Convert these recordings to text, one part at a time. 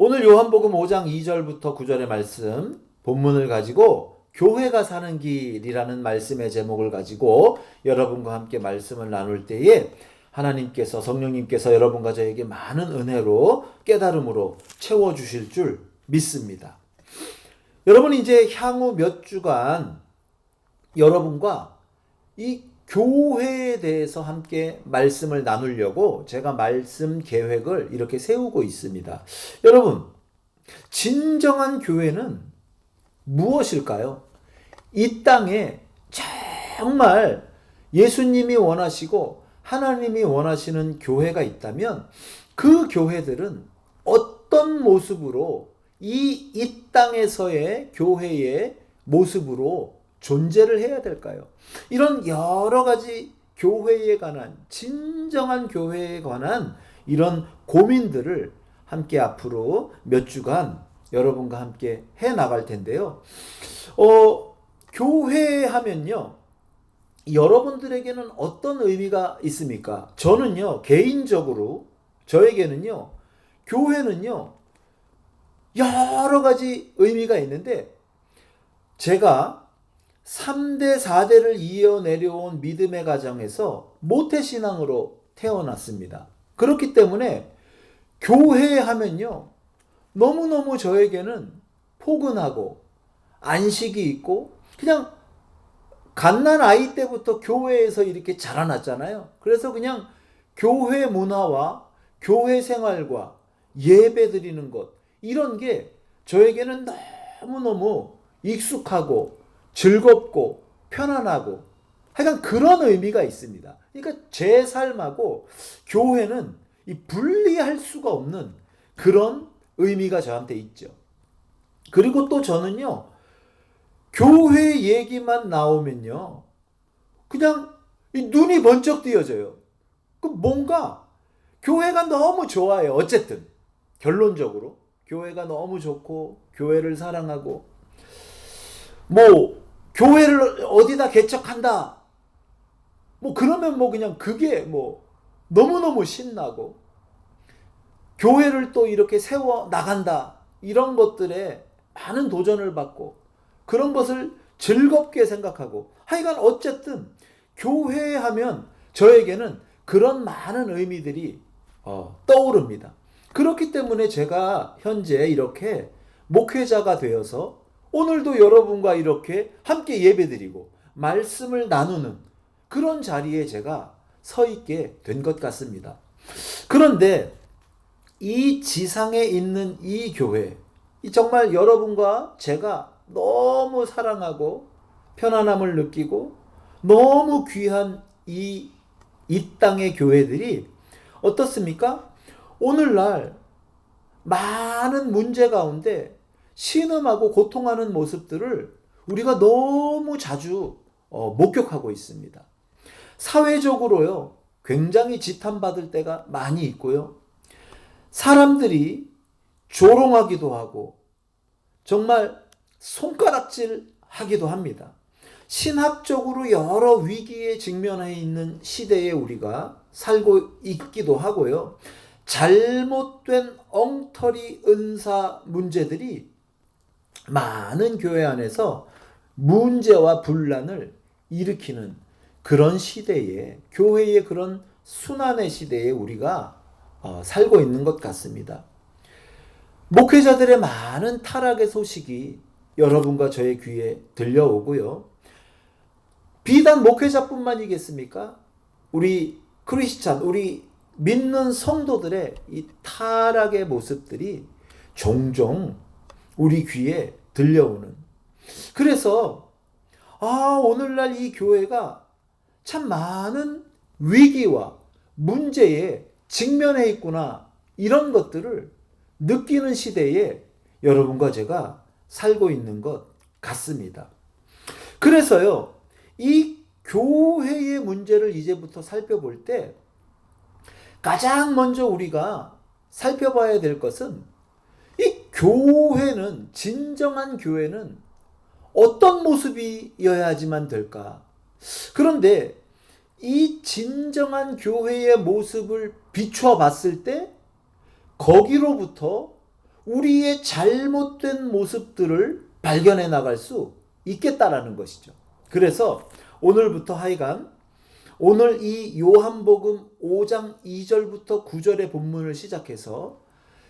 오늘 요한복음 5장 2절부터 9절의 말씀 본문을 가지고 교회가 사는 길이라는 말씀의 제목을 가지고 여러분과 함께 말씀을 나눌 때에 하나님께서 성령님께서 여러분과 저에게 많은 은혜로 깨달음으로 채워주실 줄 믿습니다. 여러분 이제 향후 몇 주간 여러분과 이 교회에 대해서 함께 말씀을 나누려고 제가 말씀 계획을 이렇게 세우고 있습니다. 여러분, 진정한 교회는 무엇일까요? 이 땅에 정말 예수님이 원하시고 하나님이 원하시는 교회가 있다면 그 교회들은 어떤 모습으로 이 땅에서의 교회의 모습으로 존재를 해야 될까요? 이런 여러 가지 교회에 관한, 진정한 교회에 관한 이런 고민들을 함께 앞으로 몇 주간 여러분과 함께 해 나갈 텐데요. 교회 하면요, 여러분들에게는 어떤 의미가 있습니까? 저는요, 개인적으로 저에게는요, 교회는요, 여러 가지 의미가 있는데 제가 3대, 4대를 이어내려온 믿음의 가정에서 모태신앙으로 태어났습니다. 그렇기 때문에 교회 하면요, 너무너무 저에게는 포근하고 안식이 있고 그냥 갓난 아이 때부터 교회에서 이렇게 자라났잖아요. 그래서 그냥 교회 문화와 교회 생활과 예배 드리는 것, 이런 게 저에게는 너무너무 익숙하고 즐겁고 편안하고 하여간 그런 의미가 있습니다. 그러니까 제 삶하고 교회는 이 분리할 수가 없는 그런 의미가 저한테 있죠. 그리고 또 저는요, 교회 얘기만 나오면요, 그냥 눈이 번쩍 띄어져요. 그 뭔가 교회가 너무 좋아요. 어쨌든 결론적으로 교회가 너무 좋고 교회를 사랑하고 뭐 교회를 어디다 개척한다 뭐 그러면 뭐 그냥 그게 뭐 너무너무 신나고 교회를 또 이렇게 세워 나간다 이런 것들에 많은 도전을 받고 그런 것을 즐겁게 생각하고 하여간 어쨌든 교회 하면 저에게는 그런 많은 의미들이 떠오릅니다. 그렇기 때문에 제가 현재 이렇게 목회자가 되어서 오늘도 여러분과 이렇게 함께 예배드리고 말씀을 나누는 그런 자리에 제가 서 있게 된 것 같습니다. 그런데 이 지상에 있는 이 교회, 정말 여러분과 제가 너무 사랑하고 편안함을 느끼고 너무 귀한 이 땅의 교회들이 어떻습니까? 오늘날 많은 문제 가운데 신음하고 고통하는 모습들을 우리가 너무 자주 목격하고 있습니다. 사회적으로요, 굉장히 지탄받을 때가 많이 있고요. 사람들이 조롱하기도 하고 정말 손가락질 하기도 합니다. 신학적으로 여러 위기에 직면해 있는 시대에 우리가 살고 있기도 하고요. 잘못된 엉터리 은사 문제들이 많은 교회 안에서 문제와 분란을 일으키는 그런 시대에, 교회의 그런 순환의 시대에 우리가 살고 있는 것 같습니다. 목회자들의 많은 타락의 소식이 여러분과 저의 귀에 들려오고요. 비단 목회자뿐만이겠습니까? 우리 크리스찬, 우리 믿는 성도들의 이 타락의 모습들이 종종 우리 귀에 들려오는. 그래서 오늘날 이 교회가 참 많은 위기와 문제에 직면해 있구나, 이런 것들을 느끼는 시대에 여러분과 제가 살고 있는 것 같습니다. 그래서요, 이 교회의 문제를 이제부터 살펴볼 때 가장 먼저 우리가 살펴봐야 될 것은 이 교회는, 진정한 교회는 어떤 모습이어야지만 될까? 그런데 이 진정한 교회의 모습을 비추어 봤을 때 거기로부터 우리의 잘못된 모습들을 발견해 나갈 수 있겠다라는 것이죠. 그래서 오늘부터 하여간 오늘 이 요한복음 5장 2절부터 9절의 본문을 시작해서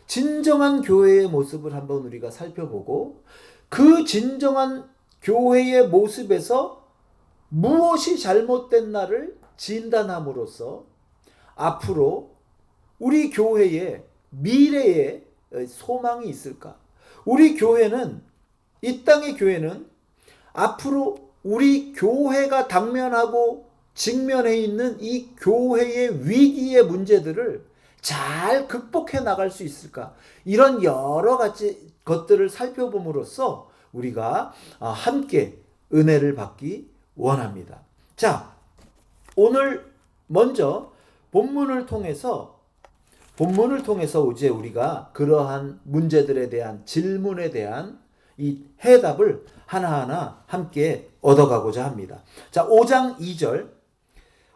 진정한 교회의 모습을 한번 우리가 살펴보고 그 진정한 교회의 모습에서 무엇이 잘못된 나를 진단함으로써 앞으로 우리 교회의 미래의 소망이 있을까? 우리 교회는, 이 땅의 교회는 앞으로 우리 교회가 당면하고 직면해 있는 이 교회의 위기의 문제들을 잘 극복해 나갈 수 있을까? 이런 여러 가지 것들을 살펴봄으로써 우리가 함께 은혜를 받기 원합니다. 자, 오늘 먼저 본문을 통해서 이제 우리가 그러한 문제들에 대한 질문에 대한 이 해답을 하나하나 함께 얻어가고자 합니다. 자, 5장 2절.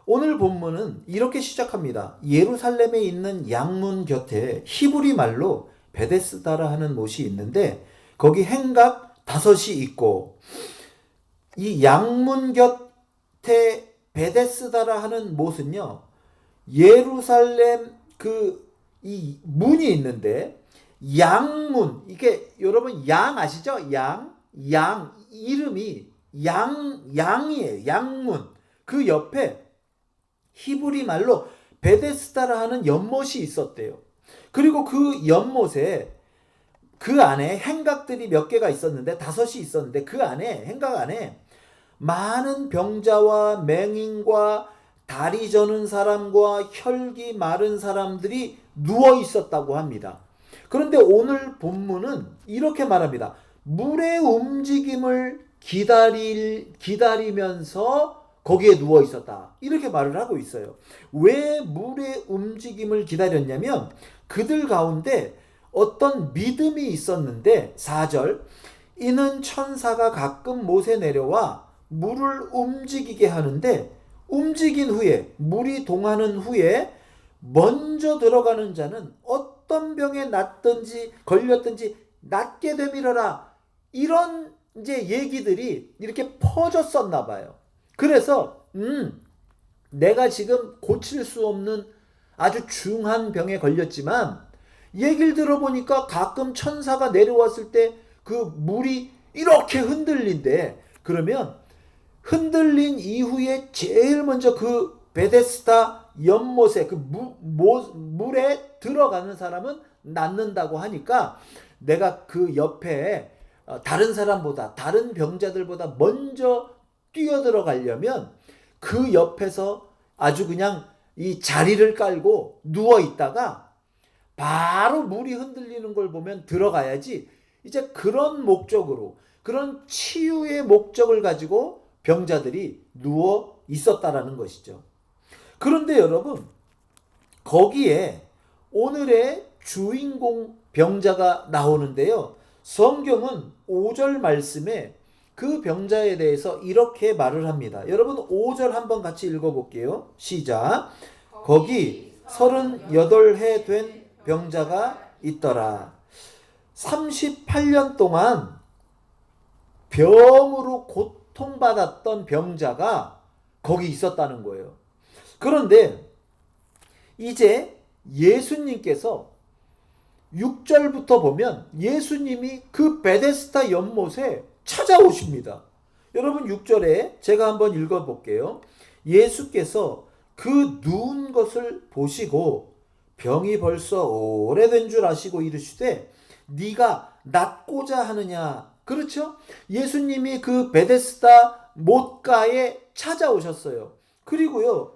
오늘 본문은 이렇게 시작합니다. 예루살렘에 있는 양문 곁에 히브리 말로 베데스다라 하는 못이 있는데 거기 행각 5이 있고, 이 양문 곁에 베데스다라 하는 못은요, 예루살렘 이 문이 있는데 양문, 이게 여러분 양 아시죠? 양 이름이 양이에요. 양문. 그 옆에 히브리 말로 베데스다라 하는 연못이 있었대요. 그리고 그 연못에 그 안에 행각들이 몇 개가 있었는데 5이 있었는데 그 안에 행각 안에 많은 병자와 맹인과 다리 저는 사람과 혈기 마른 사람들이 누워 있었다고 합니다. 그런데 오늘 본문은 이렇게 말합니다. 물의 움직임을 기다리면서 거기에 누워 있었다. 이렇게 말을 하고 있어요. 왜 물의 움직임을 기다렸냐면 그들 가운데 어떤 믿음이 있었는데 4절, 이는 천사가 가끔 못에 내려와 물을 움직이게 하는데 움직인 후에, 물이 동하는 후에 먼저 들어가는 자는 어떤 병에 났든지 걸렸든지 낫게 되밀어라. 이런 이제 얘기들이 이렇게 퍼졌었나 봐요. 그래서 내가 지금 고칠 수 없는 아주 중한 병에 걸렸지만 얘기를 들어보니까 가끔 천사가 내려왔을 때 그 물이 이렇게 흔들린대. 그러면 흔들린 이후에 제일 먼저 그 베데스다 연못에 그 물에 들어가는 사람은 낫는다고 하니까 내가 그 옆에 다른 사람보다, 다른 병자들보다 먼저 뛰어들어가려면 그 옆에서 아주 그냥 이 자리를 깔고 누워 있다가 바로 물이 흔들리는 걸 보면 들어가야지. 이제 그런 목적으로, 그런 치유의 목적을 가지고 병자들이 누워 있었다라는 것이죠. 그런데 여러분, 거기에 오늘의 주인공 병자가 나오는데요. 성경은 5절 말씀에 그 병자에 대해서 이렇게 말을 합니다. 여러분 5절 한번 같이 읽어볼게요. 시작. 거기 38해 된 병자가 있더라. 38년 동안 병으로 고통받았던 병자가 거기 있었다는 거예요. 그런데 이제 예수님께서 6절부터 보면 예수님이 그 베데스다 연못에 찾아오십니다. 여러분 6절에 제가 한번 읽어볼게요. 예수께서 그 누운 것을 보시고 병이 벌써 오래된 줄 아시고 이르시되 네가 낫고자 하느냐. 그렇죠? 예수님이 그 베데스다 못가에 찾아오셨어요. 그리고요,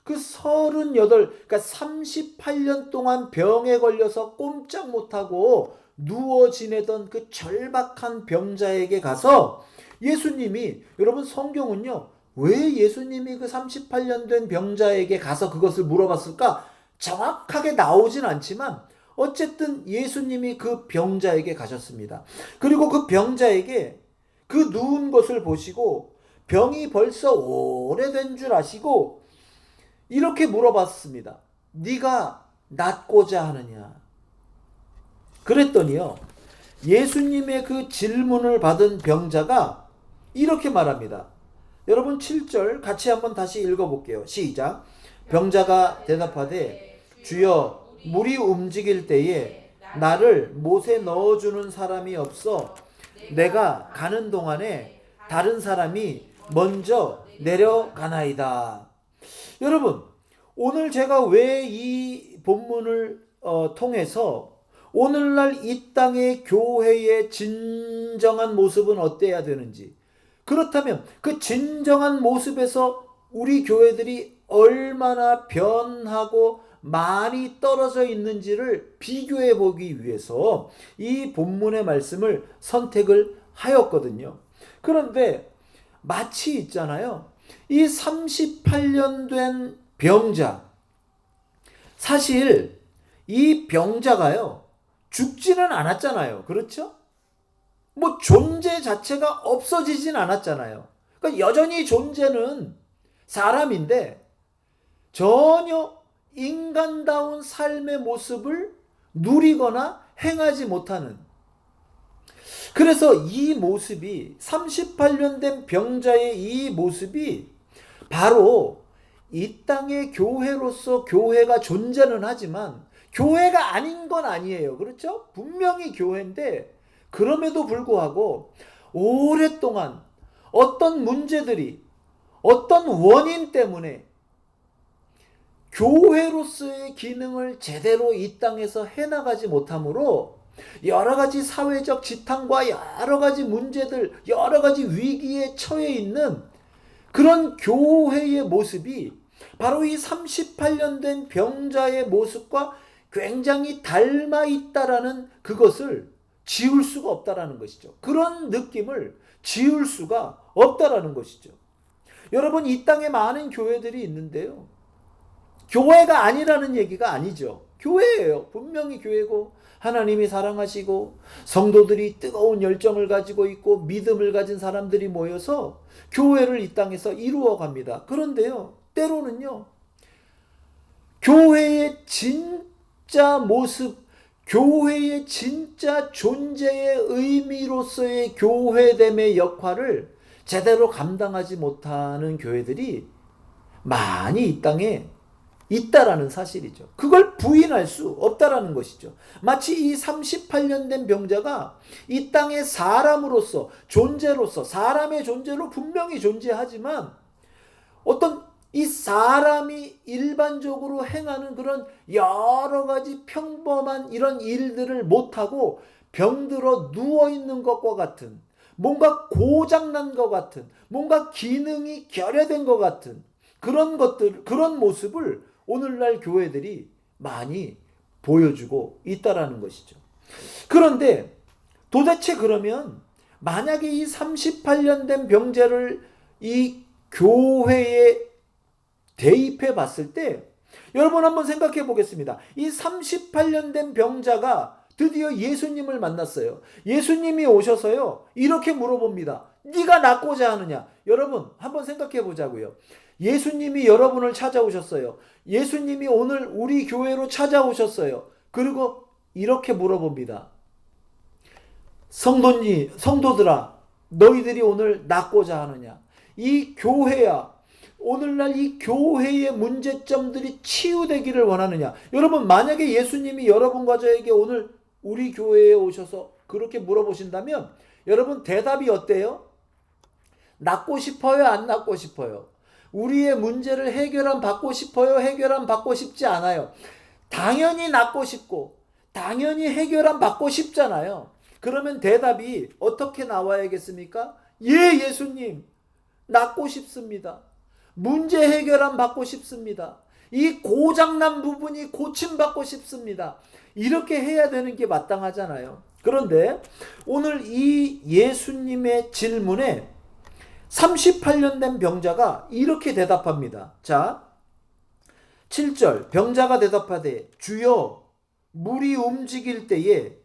그 38년 동안 병에 걸려서 꼼짝 못하고 누워 지내던 그 절박한 병자에게 가서 예수님이, 여러분 성경은요, 왜 예수님이 그 38년 된 병자에게 가서 그것을 물어봤을까? 정확하게 나오진 않지만 어쨌든 예수님이 그 병자에게 가셨습니다. 그리고 그 병자에게 그 누운 것을 보시고 병이 벌써 오래된 줄 아시고 이렇게 물어봤습니다. 네가 낫고자 하느냐? 그랬더니요, 예수님의 그 질문을 받은 병자가 이렇게 말합니다. 여러분 7절 같이 한번 다시 읽어볼게요. 시작. 병자가 대답하되 주여 물이 움직일 때에 나를 못에 넣어주는 사람이 없어 내가 가는 동안에 다른 사람이 먼저 내려가나이다. 여러분, 오늘 제가 왜 이 본문을 통해서 오늘날 이 땅의 교회의 진정한 모습은 어때야 되는지, 그렇다면 그 진정한 모습에서 우리 교회들이 얼마나 변하고 많이 떨어져 있는지를 비교해 보기 위해서 이 본문의 말씀을 선택을 하였거든요. 그런데 마치 있잖아요, 이 38년 된 병자, 사실 이 병자가요 죽지는 않았잖아요. 그렇죠? 뭐 존재 자체가 없어지진 않았잖아요. 그러니까 여전히 존재는 사람인데 전혀 인간다운 삶의 모습을 누리거나 행하지 못하는, 그래서 이 모습이 38년 된 병자의 이 모습이 바로 이 땅의 교회로서 교회가 존재는 하지만 교회가 아닌 건 아니에요. 그렇죠? 분명히 교회인데 그럼에도 불구하고 오랫동안 어떤 문제들이, 어떤 원인 때문에 교회로서의 기능을 제대로 이 땅에서 해나가지 못하므로 여러 가지 사회적 지탄과 여러 가지 문제들, 여러 가지 위기에 처해 있는 그런 교회의 모습이 바로 이 38년 된 병자의 모습과 굉장히 닮아 있다라는 그것을 지울 수가 없다라는 것이죠. 그런 느낌을 지울 수가 없다라는 것이죠. 여러분, 이 땅에 많은 교회들이 있는데요, 교회가 아니라는 얘기가 아니죠. 교회예요. 분명히 교회고 하나님이 사랑하시고 성도들이 뜨거운 열정을 가지고 있고 믿음을 가진 사람들이 모여서 교회를 이 땅에서 이루어 갑니다. 그런데요, 때로는요, 교회의 진짜 모습, 교회의 진짜 존재의 의미로서의 교회됨의 역할을 제대로 감당하지 못하는 교회들이 많이 이 땅에 있다라는 사실이죠. 그걸 부인할 수 없다라는 것이죠. 마치 이 38년 된 병자가 이 땅의 사람으로서, 존재로서, 사람의 존재로 분명히 존재하지만 어떤 이 사람이 일반적으로 행하는 그런 여러 가지 평범한 이런 일들을 못하고 병들어 누워있는 것과 같은, 뭔가 고장난 것 같은, 뭔가 기능이 결여된 것 같은 그런 것들, 그런 모습을 오늘날 교회들이 많이 보여주고 있다라는 것이죠. 그런데 도대체 그러면 만약에 이 38년 된 병자를 이 교회에 대입해 봤을 때 여러분 한번 생각해 보겠습니다. 이 38년 된 병자가 드디어 예수님을 만났어요. 예수님이 오셔서요 이렇게 물어봅니다. 네가 낫고자 하느냐? 여러분 한번 생각해 보자고요. 예수님이 여러분을 찾아오셨어요. 예수님이 오늘 우리 교회로 찾아오셨어요. 그리고 이렇게 물어봅니다. 성도들아, 너희들이 오늘 낫고자 하느냐? 이 교회야, 오늘날 이 교회의 문제점들이 치유되기를 원하느냐? 여러분, 만약에 예수님이 여러분과 저에게 오늘 우리 교회에 오셔서 그렇게 물어보신다면 여러분 대답이 어때요? 낫고 싶어요? 안 낫고 싶어요? 우리의 문제를 해결함 받고 싶어요? 해결함 받고 싶지 않아요? 당연히 낫고 싶고 당연히 해결함 받고 싶잖아요. 그러면 대답이 어떻게 나와야겠습니까? 예, 예수님, 낫고 싶습니다. 문제 해결함 받고 싶습니다. 이 고장난 부분이 고침받고 싶습니다. 이렇게 해야 되는 게 마땅하잖아요. 그런데 오늘 이 예수님의 질문에 38년 된 병자가 이렇게 대답합니다. 자, 7절 병자가 대답하되 주여 물이 움직일 때에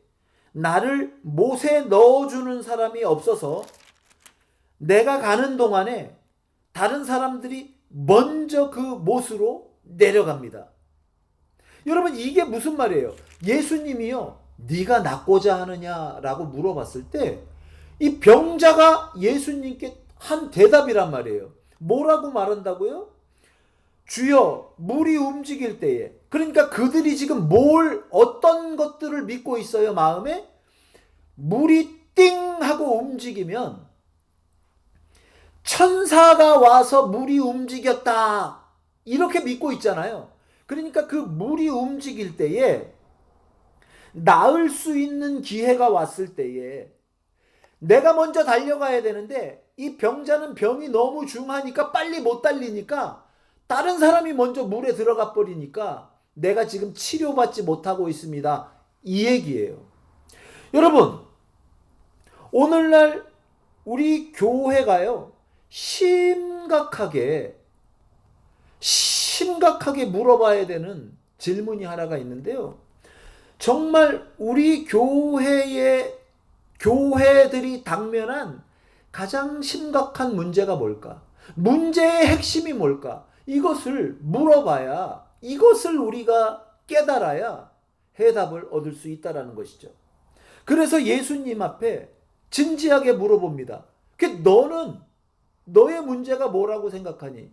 나를 못에 넣어주는 사람이 없어서 내가 가는 동안에 다른 사람들이 먼저 그 못으로 내려갑니다. 여러분 이게 무슨 말이에요? 예수님이요 네가 낫고자 하느냐라고 물어봤을 때 이 병자가 예수님께 한 대답이란 말이에요. 뭐라고 말한다고요? 주여, 물이 움직일 때에. 그러니까 그들이 지금 어떤 것들을 믿고 있어요, 마음에? 물이 띵 하고 움직이면 천사가 와서 물이 움직였다, 이렇게 믿고 있잖아요. 그러니까 그 물이 움직일 때에, 나을 수 있는 기회가 왔을 때에 내가 먼저 달려가야 되는데 이 병자는 병이 너무 중하니까 빨리 못 달리니까 다른 사람이 먼저 물에 들어가 버리니까 내가 지금 치료받지 못하고 있습니다, 이 얘기예요. 여러분, 오늘날 우리 교회가요, 심각하게 물어봐야 되는 질문이 하나가 있는데요. 정말 우리 교회들이 당면한 가장 심각한 문제가 뭘까? 문제의 핵심이 뭘까? 이것을 물어봐야, 이것을 우리가 깨달아야 해답을 얻을 수 있다는 것이죠. 그래서 예수님 앞에 진지하게 물어봅니다. 너의 문제가 뭐라고 생각하니?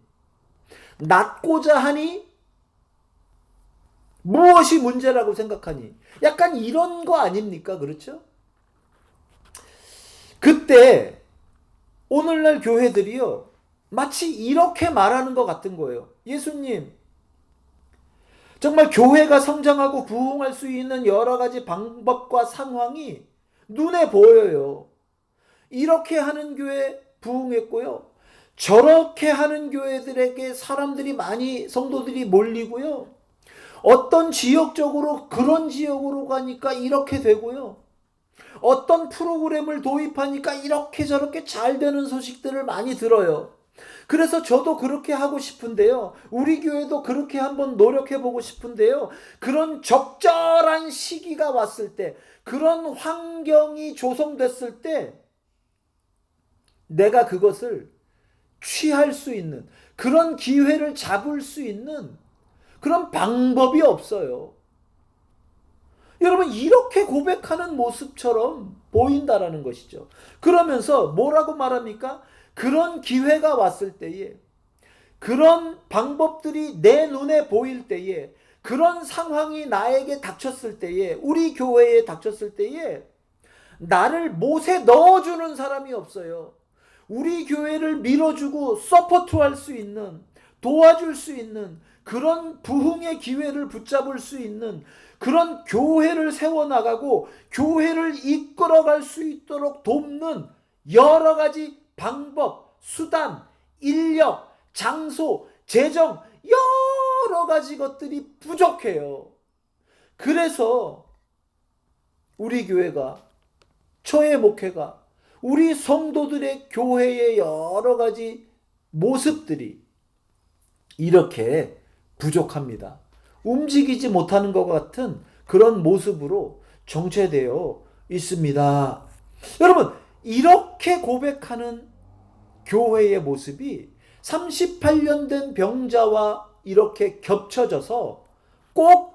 낫고자 하니? 무엇이 문제라고 생각하니? 약간 이런 거 아닙니까? 그렇죠? 그때 오늘날 교회들이요, 마치 이렇게 말하는 것 같은 거예요. 예수님, 정말 교회가 성장하고 부흥할 수 있는 여러 가지 방법과 상황이 눈에 보여요. 이렇게 하는 교회 부흥했고요, 저렇게 하는 교회들에게 성도들이 몰리고요, 어떤 지역적으로 그런 지역으로 가니까 이렇게 되고요, 어떤 프로그램을 도입하니까 이렇게 저렇게 잘 되는 소식들을 많이 들어요. 그래서 저도 그렇게 하고 싶은데요, 우리 교회도 그렇게 한번 노력해 보고 싶은데요, 그런 적절한 시기가 왔을 때, 그런 환경이 조성됐을 때 내가 그것을 취할 수 있는, 그런 기회를 잡을 수 있는 그런 방법이 없어요. 여러분, 이렇게 고백하는 모습처럼 보인다라는 것이죠. 그러면서 뭐라고 말합니까? 그런 기회가 왔을 때에, 그런 방법들이 내 눈에 보일 때에, 그런 상황이 나에게 닥쳤을 때에, 우리 교회에 닥쳤을 때에 나를 못에 넣어주는 사람이 없어요. 우리 교회를 밀어주고 서포트할 수 있는, 도와줄 수 있는, 그런 부흥의 기회를 붙잡을 수 있는 그런 교회를 세워나가고 교회를 이끌어갈 수 있도록 돕는 여러 가지 방법, 수단, 인력, 장소, 재정, 여러 가지 것들이 부족해요. 그래서 우리 교회가, 저의 목회가, 우리 성도들의 교회의 여러 가지 모습들이 이렇게 부족합니다. 움직이지 못하는 것 같은 그런 모습으로 정체되어 있습니다. 여러분, 이렇게 고백하는 교회의 모습이 38년 된 병자와 이렇게 겹쳐져서 꼭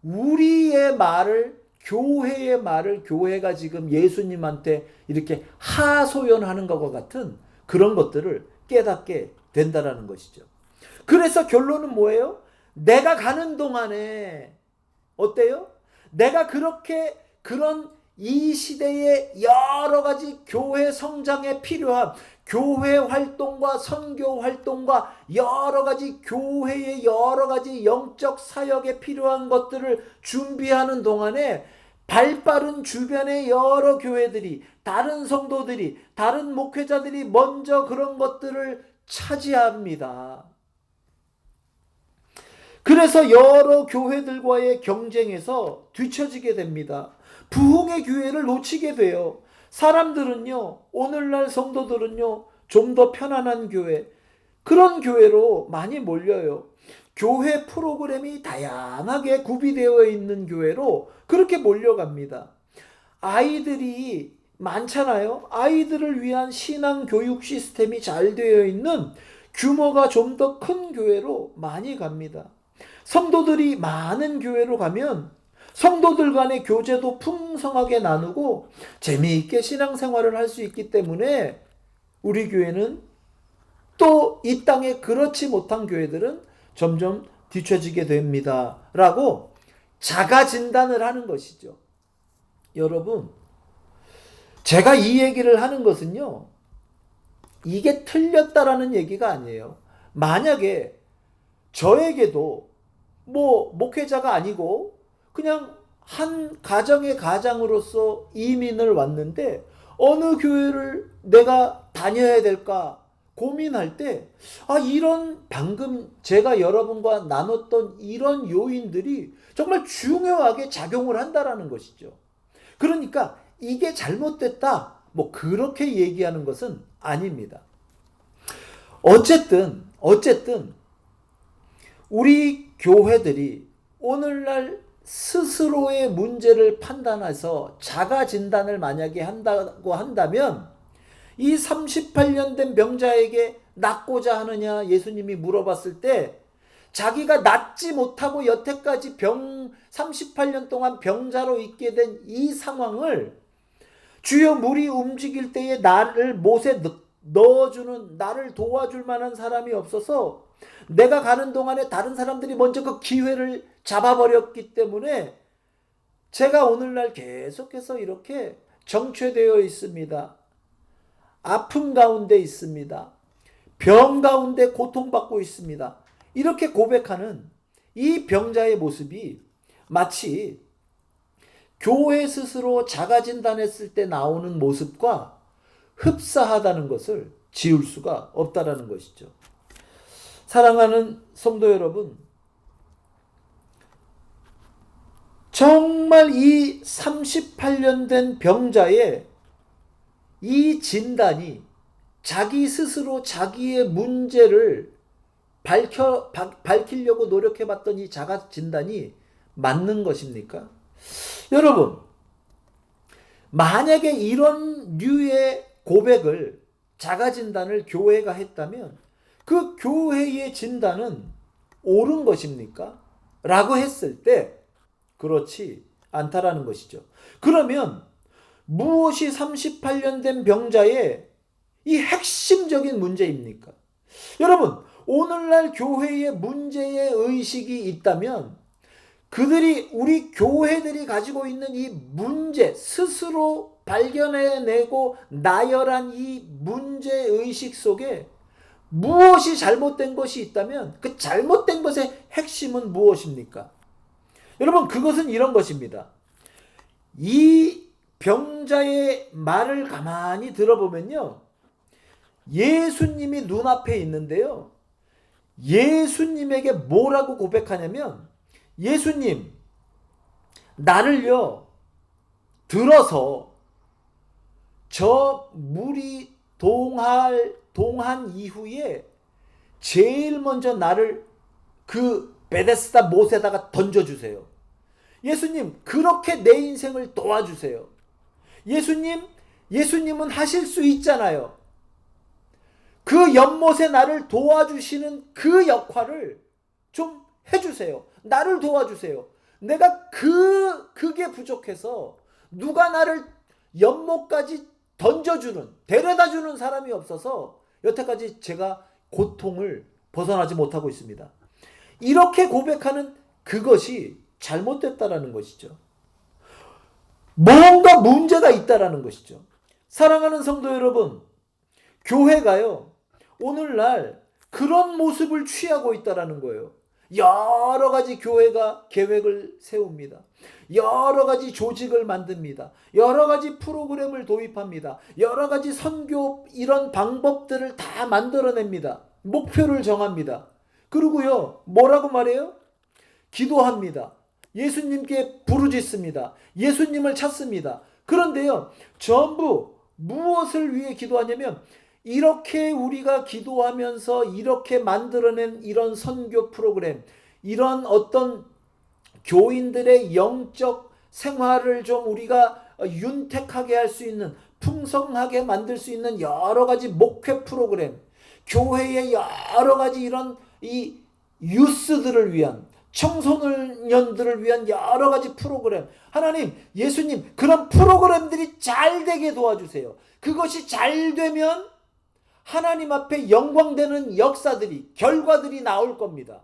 우리의 말을, 교회의 말을 교회가 지금 예수님한테 이렇게 하소연하는 것과 같은 그런 것들을 깨닫게 된다는 것이죠. 그래서 결론은 뭐예요? 내가 가는 동안에 어때요? 내가 그런 이 시대의 여러 가지 교회 성장에 필요한 교회 활동과 선교 활동과 여러 가지 교회의 여러 가지 영적 사역에 필요한 것들을 준비하는 동안에 발빠른 주변의 여러 교회들이, 다른 성도들이, 다른 목회자들이 먼저 그런 것들을 차지합니다. 그래서 여러 교회들과의 경쟁에서 뒤처지게 됩니다. 부흥의 기회를 놓치게 돼요. 사람들은요, 오늘날 성도들은요, 좀 더 편안한 교회, 그런 교회로 많이 몰려요. 교회 프로그램이 다양하게 구비되어 있는 교회로 그렇게 몰려갑니다. 아이들이 많잖아요. 아이들을 위한 신앙 교육 시스템이 잘 되어 있는 규모가 좀 더 큰 교회로 많이 갑니다. 성도들이 많은 교회로 가면 성도들 간의 교제도 풍성하게 나누고 재미있게 신앙생활을 할 수 있기 때문에 우리 교회는 또 이 땅에 그렇지 못한 교회들은 점점 뒤처지게 됩니다. 라고 자가 진단을 하는 것이죠. 여러분, 제가 이 얘기를 하는 것은요, 이게 틀렸다라는 얘기가 아니에요. 만약에 저에게도 목회자가 아니고 그냥 한 가정의 가장으로서 이민을 왔는데 어느 교회를 내가 다녀야 될까 고민할 때, 이런 방금 제가 여러분과 나눴던 이런 요인들이 정말 중요하게 작용을 한다라는 것이죠. 그러니까 이게 잘못됐다, 그렇게 얘기하는 것은 아닙니다. 어쨌든 우리 교회들이 오늘날 스스로의 문제를 판단해서 자가 진단을 만약에 한다고 한다면 이 38년 된 병자에게 낫고자 하느냐 예수님이 물어봤을 때 자기가 낫지 못하고 여태까지 38년 동안 병자로 있게 된 이 상황을 주여 물이 움직일 때에 나를 못에 넣어주는, 나를 도와줄 만한 사람이 없어서 내가 가는 동안에 다른 사람들이 먼저 그 기회를 잡아버렸기 때문에 제가 오늘날 계속해서 이렇게 정체되어 있습니다. 아픔 가운데 있습니다. 병 가운데 고통받고 있습니다. 이렇게 고백하는 이 병자의 모습이 마치 교회 스스로 자가진단했을 때 나오는 모습과 흡사하다는 것을 지울 수가 없다라는 것이죠. 사랑하는 성도 여러분, 정말 이 38년 된 병자의 이 진단이 자기 스스로 자기의 문제를 밝히려고 노력해봤던 이 자가 진단이 맞는 것입니까? 여러분, 만약에 이런 류의 고백을, 자가 진단을 교회가 했다면 그 교회의 진단은 옳은 것입니까? 라고 했을 때 그렇지 않다라는 것이죠. 그러면 무엇이 38년 된 병자의 이 핵심적인 문제입니까? 여러분, 오늘날 교회에 문제의 의식이 있다면 우리 교회들이 가지고 있는 이 문제, 스스로 발견해내고 나열한 이 문제의식 속에 무엇이 잘못된 것이 있다면 그 잘못된 것의 핵심은 무엇입니까? 여러분, 그것은 이런 것입니다. 이 병자의 말을 가만히 들어보면요, 예수님이 눈앞에 있는데요, 예수님에게 뭐라고 고백하냐면, 예수님, 나를요 들어서 저 물이 동한 이후에 제일 먼저 나를 그 베데스다 못에다가 던져주세요. 예수님, 그렇게 내 인생을 도와주세요. 예수님은 하실 수 있잖아요. 그 연못에 나를 도와주시는 그 역할을 좀 해주세요. 나를 도와주세요. 내가 그게 부족해서 누가 나를 연못까지 데려다주는 사람이 없어서 여태까지 제가 고통을 벗어나지 못하고 있습니다. 이렇게 고백하는 그것이 잘못됐다라는 것이죠. 뭔가 문제가 있다라는 것이죠. 사랑하는 성도 여러분, 교회가요, 오늘날 그런 모습을 취하고 있다라는 거예요. 여러 가지 교회가 계획을 세웁니다. 여러 가지 조직을 만듭니다. 여러 가지 프로그램을 도입합니다. 여러 가지 선교 이런 방법들을 다 만들어냅니다. 목표를 정합니다. 그리고요, 뭐라고 말해요? 기도합니다. 예수님께 부르짖습니다. 예수님을 찾습니다. 그런데요, 전부 무엇을 위해 기도하냐면 이렇게 우리가 기도하면서 이렇게 만들어낸 이런 선교 프로그램, 이런 어떤 교인들의 영적 생활을 좀 우리가 윤택하게 할 수 있는, 풍성하게 만들 수 있는 여러 가지 목회 프로그램, 교회의 여러 가지 이런 이 유스들을 위한, 청소년들을 위한 여러 가지 프로그램, 하나님, 예수님, 그런 프로그램들이 잘 되게 도와주세요. 그것이 잘 되면 하나님 앞에 영광되는 역사들이, 결과들이 나올 겁니다.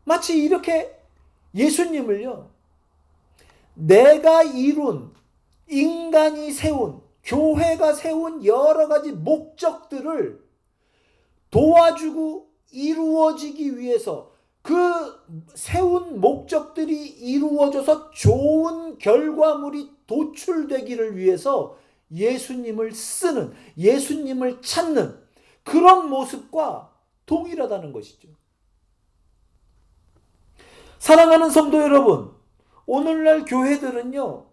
마치 이렇게 예수님을요, 내가 이룬, 인간이 세운, 교회가 세운 여러 가지 목적들을 도와주고 이루어지기 위해서, 그 세운 목적들이 이루어져서 좋은 결과물이 도출되기를 위해서 예수님을 쓰는, 예수님을 찾는 그런 모습과 동일하다는 것이죠. 사랑하는 성도 여러분, 오늘날 교회들은요,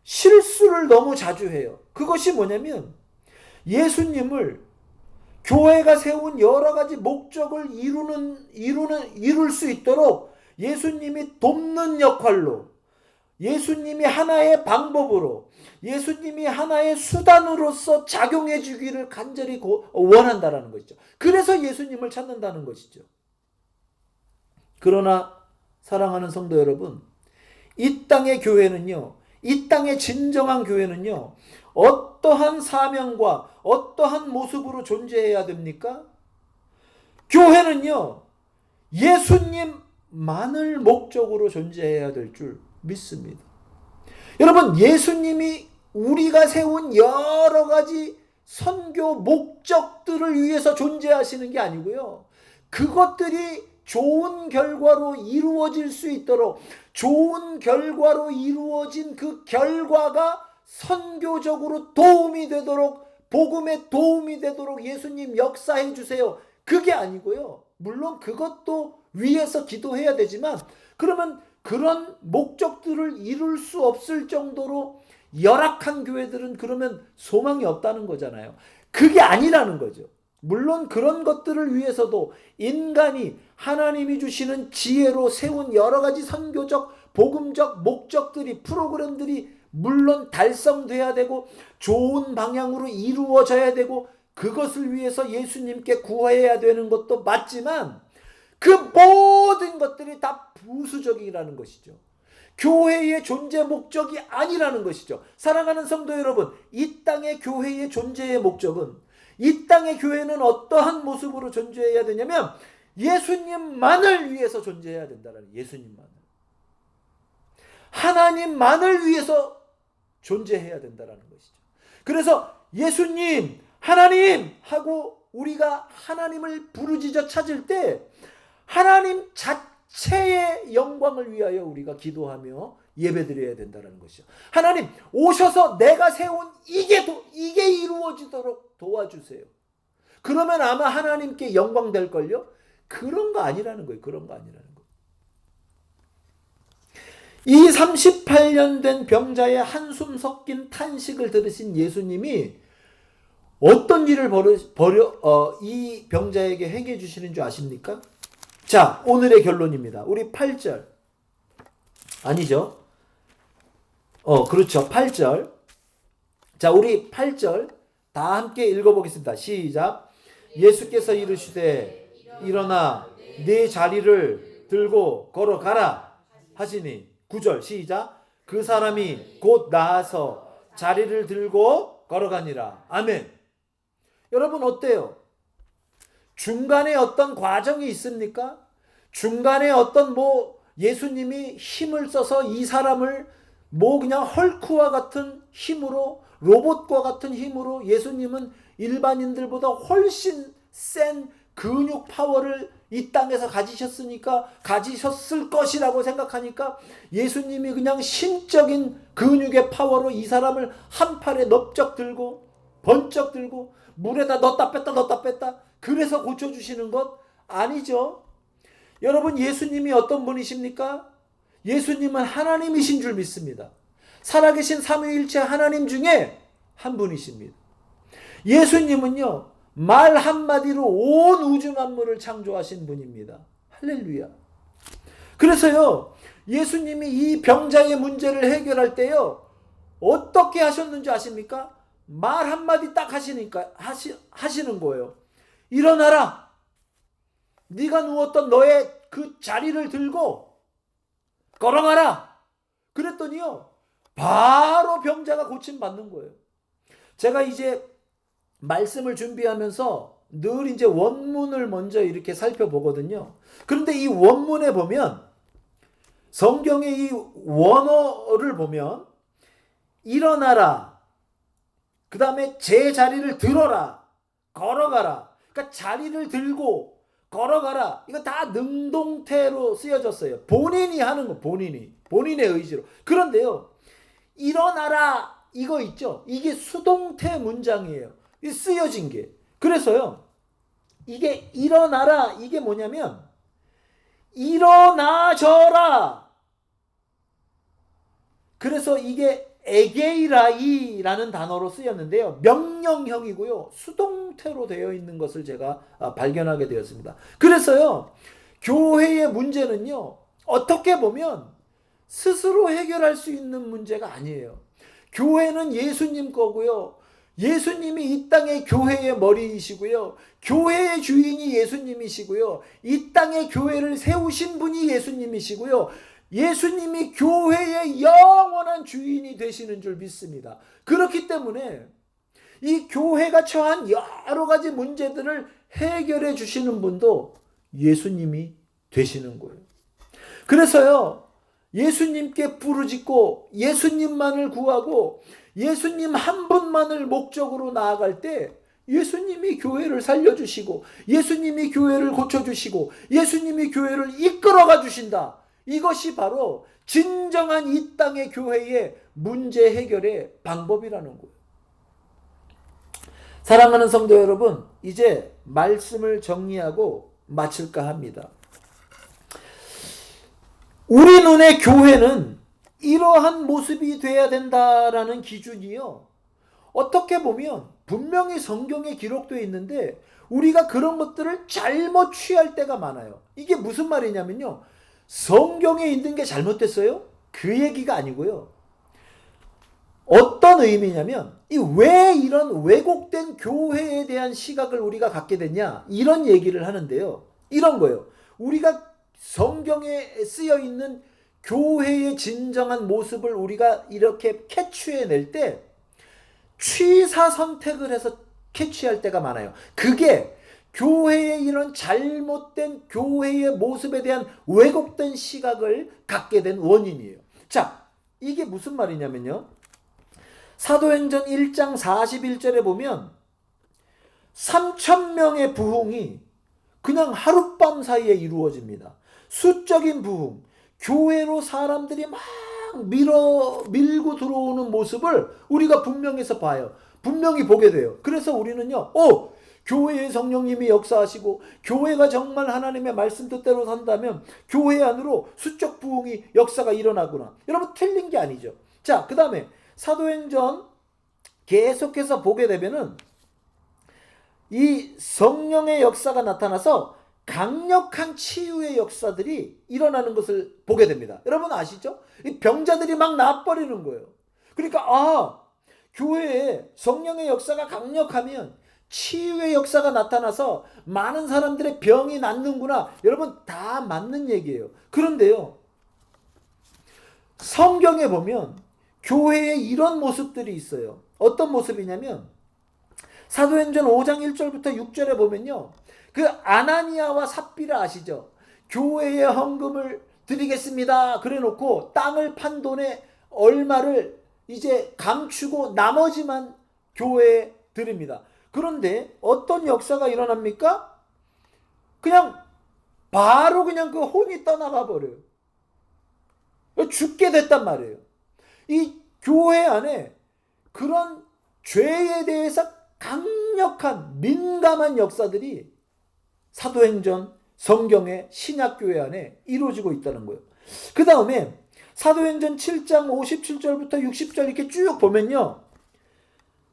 실수를 너무 자주 해요. 그것이 뭐냐면, 예수님을, 교회가 세운 여러 가지 목적을 이룰 수 있도록 예수님이 돕는 역할로, 예수님이 하나의 방법으로, 예수님이 하나의 수단으로서 작용해 주기를 간절히 원한다라는 것이죠. 그래서 예수님을 찾는다는 것이죠. 그러나 사랑하는 성도 여러분, 이 땅의 교회는요, 이 땅의 진정한 교회는요, 어떠한 사명과 어떠한 모습으로 존재해야 됩니까? 교회는요, 예수님만을 목적으로 존재해야 될 줄 믿습니다. 여러분, 예수님이 우리가 세운 여러 가지 선교 목적들을 위해서 존재하시는 게 아니고요, 그것들이 좋은 결과로 이루어질 수 있도록, 좋은 결과로 이루어진 그 결과가 선교적으로 도움이 되도록, 복음에 도움이 되도록 예수님 역사해 주세요. 그게 아니고요, 물론 그것도 위해서 기도해야 되지만, 그러면 그런 목적들을 이룰 수 없을 정도로 열악한 교회들은 그러면 소망이 없다는 거잖아요. 그게 아니라는 거죠. 물론 그런 것들을 위해서도 인간이 하나님이 주시는 지혜로 세운 여러 가지 선교적, 복음적 목적들이, 프로그램들이 물론 달성돼야 되고 좋은 방향으로 이루어져야 되고, 그것을 위해서 예수님께 구해야 되는 것도 맞지만, 그 모든 것들이 다 부수적이라는 것이죠. 교회의 존재 목적이 아니라는 것이죠. 사랑하는 성도 여러분, 이 땅의 교회의 존재의 목적은, 이 땅의 교회는 어떠한 모습으로 존재해야 되냐면 예수님만을 위해서 존재해야 된다는, 예수님만을, 하나님만을 위해서 존재해야 된다는 것이죠. 그래서 예수님, 하나님 하고 우리가 하나님을 부르짖어 찾을 때 하나님 자체의 영광을 위하여 우리가 기도하며 예배드려야 된다는 것이죠. 하나님, 오셔서 내가 세운 이게 이루어지도록 도와주세요. 그러면 아마 하나님께 영광 될걸요? 그런 거 아니라는 거예요. 그런 거 아니라는 거예요. 이 38년 된 병자의 한숨 섞인 탄식을 들으신 예수님이 어떤 일을 이 병자에게 행해 주시는 줄 아십니까? 자, 오늘의 결론입니다. 우리 8절. 아니죠. 그렇죠. 8절. 자, 우리 8절 다 함께 읽어보겠습니다. 시작. 예수께서 이르시되 일어나 네 자리를 들고 걸어가라 하시니. 9절 시작. 그 사람이 곧 나아서 자리를 들고 걸어가니라. 아멘. 여러분 어때요? 중간에 어떤 과정이 있습니까? 중간에 어떤 예수님이 힘을 써서 이 사람을 그냥 헐크와 같은 힘으로, 로봇과 같은 힘으로, 예수님은 일반인들보다 훨씬 센 근육 파워를 이 땅에서 가지셨을 것이라고 생각하니까 예수님이 그냥 신적인 근육의 파워로 이 사람을 한 팔에 넓적 들고 번쩍 들고 물에다 넣었다 뺐다 그래서 고쳐주시는 것 아니죠. 여러분, 예수님이 어떤 분이십니까? 예수님은 하나님이신 줄 믿습니다. 살아계신 삼위일체 하나님 중에 한 분이십니다. 예수님은요, 말 한마디로 온 우주 만물을 창조하신 분입니다. 할렐루야. 그래서요, 예수님이 이 병자의 문제를 해결할 때요, 어떻게 하셨는지 아십니까? 말 한마디 딱 하시는 거예요. 일어나라. 네가 누웠던 너의 그 자리를 들고 걸어가라. 그랬더니요, 바로 병자가 고침받는 거예요. 제가 이제 말씀을 준비하면서 늘 이제 원문을 먼저 이렇게 살펴보거든요. 그런데 이 원문에 보면, 성경의 이 원어를 보면 일어나라, 그 다음에 제 자리를 들어라, 걸어가라. 그러니까 자리를 들고 걸어가라. 이거 다 능동태로 쓰여졌어요. 본인이 하는 거, 본인의 의지로. 그런데요, 일어나라 이거 있죠. 이게 수동태 문장이에요. 쓰여진 게. 그래서요, 이게 일어나라 이게 뭐냐면 일어나져라. 그래서 이게 에게이라이라는 단어로 쓰였는데요, 명령형이고요, 수동태로 되어 있는 것을 제가 발견하게 되었습니다. 그래서요, 교회의 문제는요, 어떻게 보면 스스로 해결할 수 있는 문제가 아니에요. 교회는 예수님 거고요, 예수님이 이 땅의 교회의 머리이시고요, 교회의 주인이 예수님이시고요, 이 땅의 교회를 세우신 분이 예수님이시고요, 예수님이 교회의 영원한 주인이 되시는 줄 믿습니다. 그렇기 때문에 이 교회가 처한 여러 가지 문제들을 해결해 주시는 분도 예수님이 되시는 거예요. 그래서요, 예수님께 부르짖고 예수님만을 구하고 예수님 한 분만을 목적으로 나아갈 때 예수님이 교회를 살려주시고 예수님이 교회를 고쳐주시고 예수님이 교회를 이끌어가 주신다. 이것이 바로 진정한 이 땅의 교회의 문제 해결의 방법이라는 거예요. 사랑하는 성도 여러분, 이제 말씀을 정리하고 마칠까 합니다. 우리 눈의 교회는 이러한 모습이 돼야 된다라는 기준이요, 어떻게 보면 분명히 성경에 기록되어 있는데 우리가 그런 것들을 잘못 취할 때가 많아요. 이게 무슨 말이냐면요, 성경에 있는 게 잘못됐어요? 그 얘기가 아니고요. 어떤 의미냐면, 왜 이런 왜곡된 교회에 대한 시각을 우리가 갖게 됐냐, 이런 얘기를 하는데요. 이런 거예요. 우리가 성경에 쓰여 있는 교회의 진정한 모습을 우리가 이렇게 캐치해낼 때 취사 선택을 해서 캐치할 때가 많아요. 그게 교회의 이런 잘못된 교회의 모습에 대한 왜곡된 시각을 갖게 된 원인이에요. 자, 이게 무슨 말이냐면요, 사도행전 1장 41절에 보면 3,000명의 부흥이 그냥 하룻밤 사이에 이루어집니다. 수적인 부흥, 교회로 사람들이 막 밀고 들어오는 모습을 우리가 분명해서 봐요. 분명히 보게 돼요. 그래서 우리는요, 교회의 성령님이 역사하시고 교회가 정말 하나님의 말씀 뜻대로 산다면 교회 안으로 수적 부흥이 역사가 일어나구나. 여러분, 틀린 게 아니죠. 자, 그 다음에 사도행전 계속해서 보게 되면은 이 성령의 역사가 나타나서 강력한 치유의 역사들이 일어나는 것을 보게 됩니다. 여러분 아시죠? 이 병자들이 막 나아버리는 거예요. 그러니까 교회에 성령의 역사가 강력하면 치유의 역사가 나타나서 많은 사람들의 병이 낫는구나. 여러분, 다 맞는 얘기예요. 그런데요, 성경에 보면 교회에 이런 모습들이 있어요. 어떤 모습이냐면 사도행전 5장 1절부터 6절에 보면요, 그 아나니아와 삽비라 아시죠? 교회에 헌금을 드리겠습니다 그래 놓고 땅을 판 돈의 얼마를 이제 감추고 나머지만 교회에 드립니다. 그런데 어떤 역사가 일어납니까? 그냥 바로 그냥 그 혼이 떠나가 버려요. 죽게 됐단 말이에요. 이 교회 안에 그런 죄에 대해서 강력한 민감한 역사들이 사도행전 성경의 신약교회 안에 이루어지고 있다는 거예요. 그 다음에 사도행전 7장 57절부터 60절 이렇게 쭉 보면요,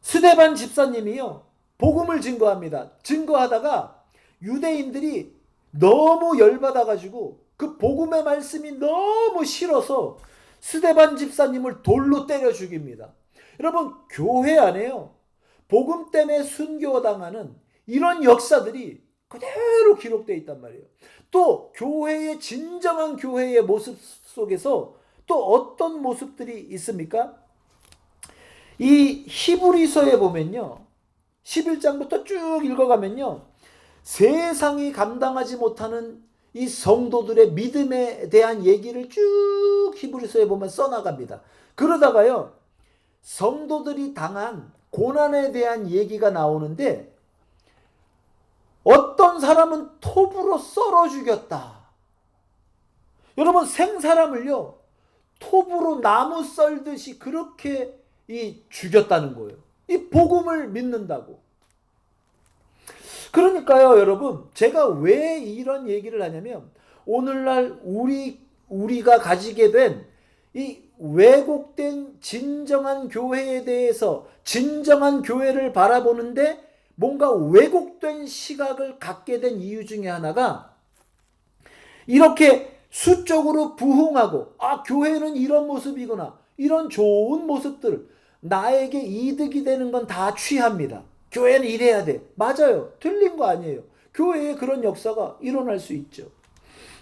스데반 집사님이요 복음을 증거합니다. 증거하다가 유대인들이 너무 열받아가지고 그 복음의 말씀이 너무 싫어서 스데반 집사님을 돌로 때려 죽입니다. 여러분, 교회 안에요 복음 때문에 순교당하는 이런 역사들이 그대로 기록되어 있단 말이에요. 또 교회의 진정한 교회의 모습 속에서 또 어떤 모습들이 있습니까? 이 히브리서에 보면요, 11장부터 쭉 읽어가면요, 세상이 감당하지 못하는 이 성도들의 믿음에 대한 얘기를 쭉 히브리서에 보면 써나갑니다. 그러다가요, 성도들이 당한 고난에 대한 얘기가 나오는데, 어떤 사람은 톱으로 썰어 죽였다. 여러분, 생사람을요, 톱으로 나무 썰듯이 그렇게 죽였다는 거예요. 이 복음을 믿는다고. 그러니까요, 여러분, 제가 왜 이런 얘기를 하냐면, 오늘날 우리가 가지게 된 이 왜곡된 진정한 교회에 대해서, 진정한 교회를 바라보는데 뭔가 왜곡된 시각을 갖게 된 이유 중에 하나가, 이렇게 수적으로 부흥하고, 교회는 이런 모습이구나, 이런 좋은 모습들, 나에게 이득이 되는 건 다 취합니다. 교회는 이래야 돼. 맞아요. 틀린 거 아니에요. 교회에 그런 역사가 일어날 수 있죠.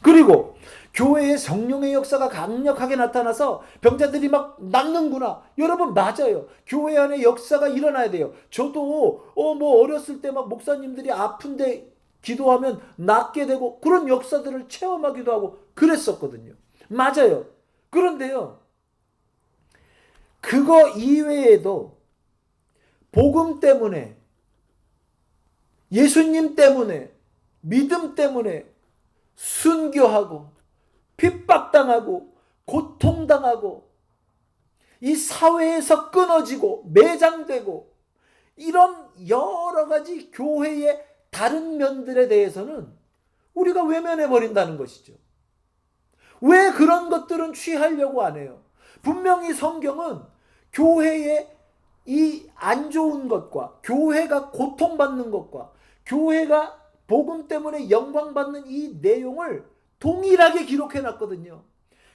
그리고 교회에 성령의 역사가 강력하게 나타나서 병자들이 막 낫는구나. 여러분, 맞아요. 교회 안에 역사가 일어나야 돼요. 저도 어렸을 때 막 목사님들이 아픈데 기도하면 낫게 되고 그런 역사들을 체험하기도 하고 그랬었거든요. 맞아요. 그런데요, 그거 이외에도 복음 때문에, 예수님 때문에, 믿음 때문에 순교하고 핍박당하고 고통당하고 이 사회에서 끊어지고 매장되고 이런 여러 가지 교회의 다른 면들에 대해서는 우리가 외면해 버린다는 것이죠. 왜 그런 것들은 취하려고 안 해요? 분명히 성경은 교회의 이 안 좋은 것과, 교회가 고통받는 것과, 교회가 복음 때문에 영광받는 이 내용을 동일하게 기록해 놨거든요.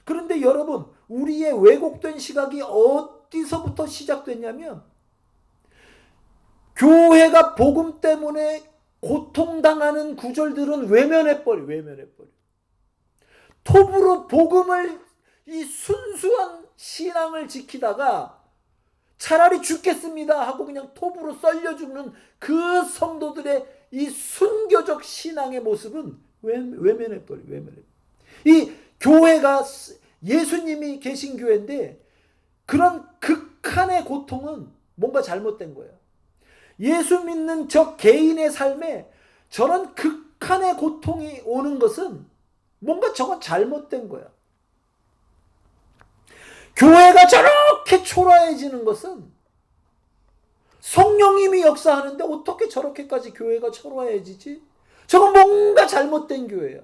그런데 여러분, 우리의 왜곡된 시각이 어디서부터 시작됐냐면, 교회가 복음 때문에 고통당하는 구절들은 외면해버려. 톱으로 복음을, 이 순수한 신앙을 지키다가 차라리 죽겠습니다 하고 그냥 톱으로 썰려 죽는 그 성도들의 이 순교적 신앙의 모습은 외면해버려. 이 교회가 예수님이 계신 교회인데 그런 극한의 고통은 뭔가 잘못된 거예요. 예수 믿는 저 개인의 삶에 저런 극한의 고통이 오는 것은 뭔가 저건 잘못된 거야. 교회가 저렇게 초라해지는 것은 성령님이 역사하는데 어떻게 저렇게까지 교회가 초라해지지? 저건 뭔가 잘못된 교회야.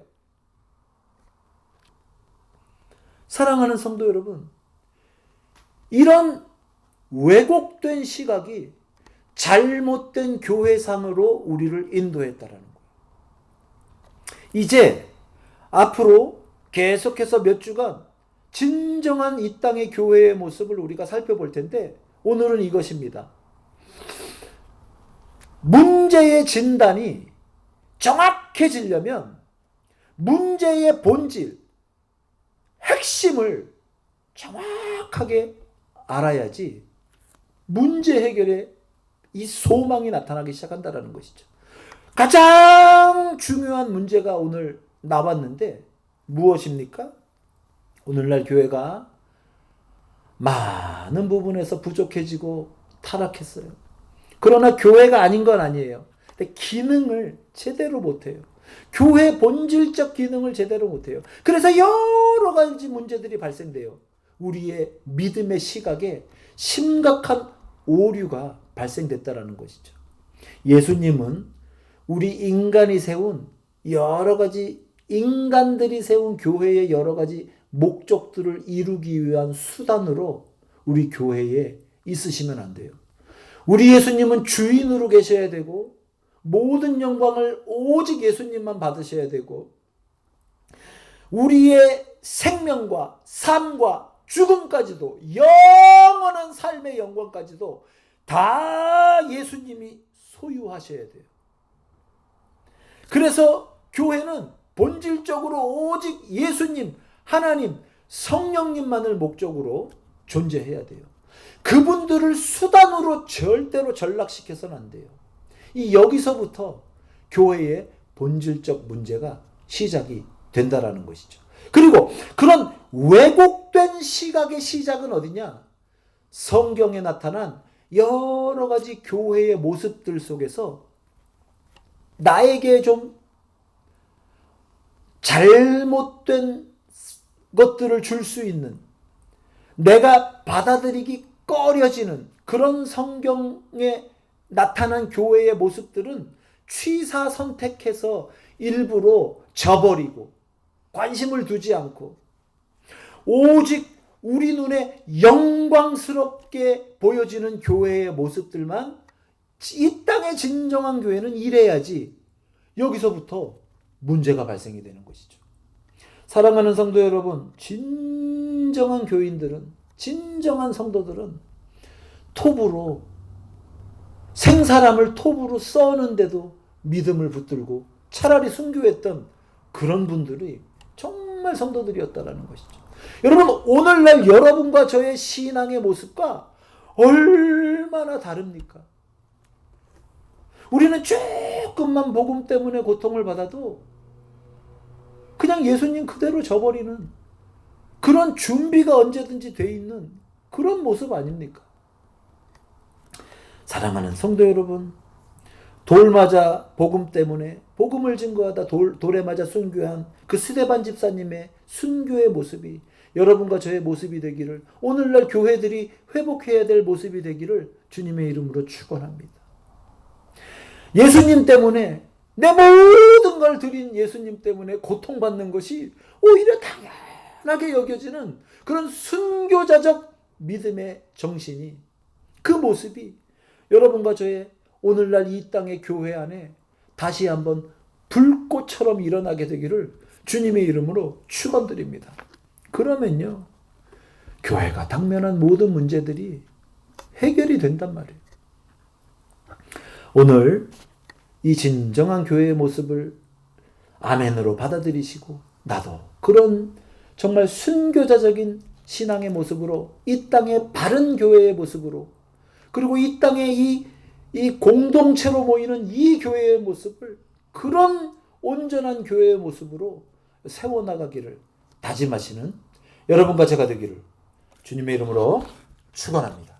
사랑하는 성도 여러분, 이런 왜곡된 시각이 잘못된 교회상으로 우리를 인도했다라는 거예요. 이제 앞으로 계속해서 몇 주간 진정한 이 땅의 교회의 모습을 우리가 살펴볼 텐데, 오늘은 이것입니다. 문제의 진단이 정확해지려면 문제의 본질, 핵심을 정확하게 알아야지 문제 해결에 이 소망이 나타나기 시작한다는 것이죠. 가장 중요한 문제가 오늘 나왔는데 무엇입니까? 오늘날 교회가 많은 부분에서 부족해지고 타락했어요. 그러나 교회가 아닌 건 아니에요. 근데 기능을 제대로 못해요. 교회 본질적 기능을 제대로 못해요. 그래서 여러 가지 문제들이 발생돼요. 우리의 믿음의 시각에 심각한 오류가 발생됐다라는 것이죠. 예수님은 우리 인간이 세운 여러 가지, 인간들이 세운 교회의 여러 가지 목적들을 이루기 위한 수단으로 우리 교회에 있으시면 안 돼요. 우리 예수님은 주인으로 계셔야 되고 모든 영광을 오직 예수님만 받으셔야 되고 우리의 생명과 삶과 죽음까지도, 영원한 삶의 영광까지도 다 예수님이 소유하셔야 돼요. 그래서 교회는 본질적으로 오직 예수님, 하나님, 성령님만을 목적으로 존재해야 돼요. 그분들을 수단으로 절대로 전락시켜서는 안 돼요. 여기서부터 교회의 본질적 문제가 시작이 된다라는 것이죠. 그리고 그런 왜곡된 시각의 시작은 어디냐? 성경에 나타난 여러 가지 교회의 모습들 속에서 나에게 좀 잘못된 것들을 줄 수 있는, 내가 받아들이기 꺼려지는 그런 성경에 나타난 교회의 모습들은 취사 선택해서 일부러 저버리고 관심을 두지 않고 오직 우리 눈에 영광스럽게 보여지는 교회의 모습들만, 이 땅의 진정한 교회는 이래야지, 여기서부터 문제가 발생이 되는 것이죠. 사랑하는 성도 여러분, 진정한 교인들은, 진정한 성도들은 톱으로, 생사람을 톱으로 써는데도 믿음을 붙들고 차라리 순교했던 그런 분들이 정말 성도들이었다라는 것이죠. 여러분, 오늘날 여러분과 저의 신앙의 모습과 얼마나 다릅니까? 우리는 조금만 복음 때문에 고통을 받아도 그냥 예수님 그대로 져버리는 그런 준비가 언제든지 돼 있는 그런 모습 아닙니까? 사랑하는 성도 여러분, 돌 맞아 복음 때문에 복음을 증거하다 돌에 맞아 순교한 그 스데반 집사님의 순교의 모습이 여러분과 저의 모습이 되기를, 오늘날 교회들이 회복해야 될 모습이 되기를 주님의 이름으로 축원합니다. 예수님 때문에, 내 모든 걸 드린 예수님 때문에 고통받는 것이 오히려 당연하게 여겨지는 그런 순교자적 믿음의 정신이, 그 모습이 여러분과 저의 오늘날 이 땅의 교회 안에 다시 한번 불꽃처럼 일어나게 되기를 주님의 이름으로 축원드립니다. 그러면요, 교회가 당면한 모든 문제들이 해결이 된단 말이에요. 오늘 이 진정한 교회의 모습을 아멘으로 받아들이시고, 나도 그런 정말 순교자적인 신앙의 모습으로, 이 땅의 바른 교회의 모습으로, 그리고 이 땅에 이 공동체로 모이는 이 교회의 모습을 그런 온전한 교회의 모습으로 세워나가기를 다짐하시는 여러분과 제가 되기를 주님의 이름으로 축원합니다.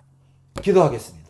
기도하겠습니다.